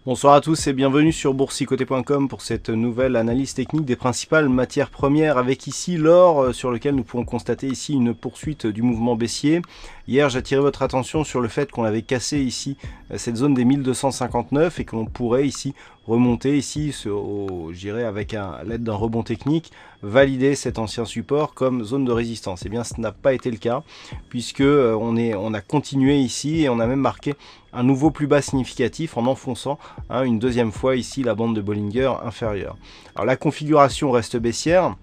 Bonsoir à tous et bienvenue sur boursicoté.com pour cette nouvelle analyse technique des principales matières premières avec ici l'or sur lequel nous pouvons constater ici une poursuite du mouvement baissier. Hier j'attirais votre attention sur le fait qu'on avait cassé ici cette zone des 1259 et que l'on pourrait ici remonter ici, je dirais avec l'aide d'un rebond technique, valider cet ancien support comme zone de résistance. Et bien ce n'a pas été le cas puisque on a continué ici et on a même marqué un nouveau plus bas significatif en enfonçant une deuxième fois ici la bande de Bollinger inférieure. Alors la configuration reste baissière.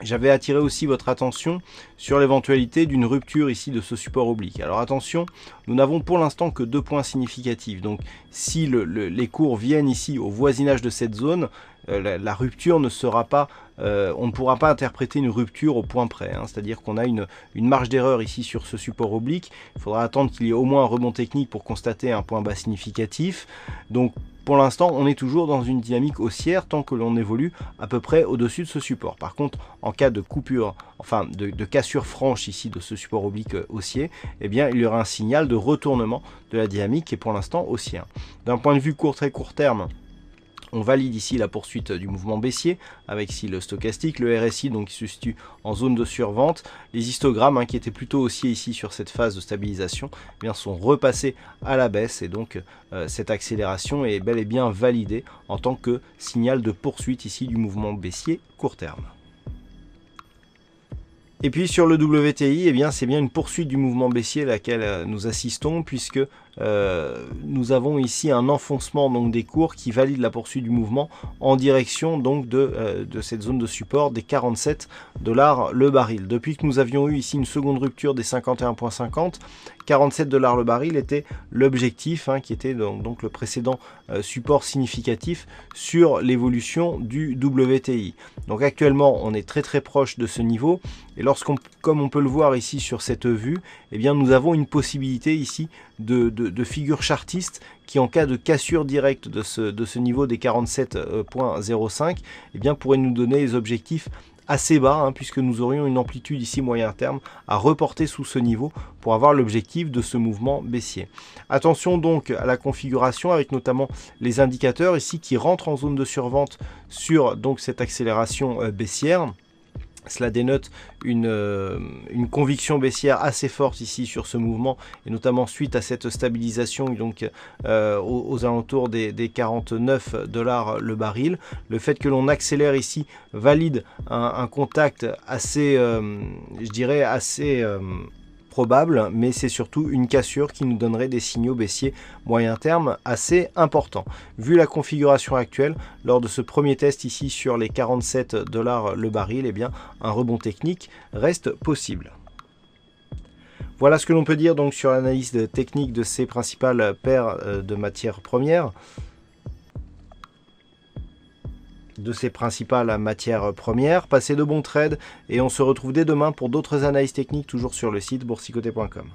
J'avais attiré aussi votre attention sur l'éventualité d'une rupture ici de ce support oblique. Alors attention, nous n'avons pour l'instant que deux points significatifs. Donc si les cours viennent ici au voisinage de cette zone, la rupture ne sera pas, on ne pourra pas interpréter une rupture au point près. C'est-à-dire qu'on a une marge d'erreur ici sur ce support oblique. Il faudra attendre qu'il y ait au moins un rebond technique pour constater un point bas significatif. Donc pour l'instant, on est toujours dans une dynamique haussière tant que l'on évolue à peu près au-dessus de ce support. Par contre, en cas de coupure, enfin de cassure franche ici de ce support oblique haussier, eh bien, il y aura un signal de retournement de la dynamique qui est pour l'instant haussière. D'un point de vue très court terme, on valide ici la poursuite du mouvement baissier avec ici le stochastique, le RSI donc qui se situe en zone de survente. Les histogrammes qui étaient plutôt haussiers ici sur cette phase de stabilisation eh bien, sont repassés à la baisse et donc cette accélération est bel et bien validée en tant que signal de poursuite ici du mouvement baissier court terme. Et puis sur le WTI, eh bien c'est bien une poursuite du mouvement baissier à laquelle nous assistons puisque nous avons ici un enfoncement donc des cours qui valide la poursuite du mouvement en direction donc de cette zone de support des 47 $ le baril. Depuis que nous avions eu ici une seconde rupture des 51,50, 47 $ le baril était l'objectif qui était donc le précédent support significatif sur l'évolution du WTI. Donc actuellement on est très proche de ce niveau et comme on peut le voir ici sur cette vue, eh bien nous avons une possibilité ici de figure chartiste qui en cas de cassure directe de ce niveau des 47,05 eh bien pourrait nous donner les objectifs assez bas puisque nous aurions une amplitude ici moyen terme à reporter sous ce niveau pour avoir l'objectif de ce mouvement baissier. Attention donc à la configuration avec notamment les indicateurs ici qui rentrent en zone de survente sur donc cette accélération baissière. Cela dénote une conviction baissière assez forte ici sur ce mouvement et notamment suite à cette stabilisation donc aux alentours des 49 $ le baril. Le fait que l'on accélère ici valide un contact assez, je dirais assez probable, mais c'est surtout une cassure qui nous donnerait des signaux baissiers moyen terme assez importants. Vu la configuration actuelle, lors de ce premier test ici sur les 47 $ le baril, eh bien, un rebond technique reste possible. Voilà ce que l'on peut dire donc sur l'analyse technique de ces principales paires de matières premières. Passez de bons trades et on se retrouve dès demain pour d'autres analyses techniques toujours sur le site boursicoté.com.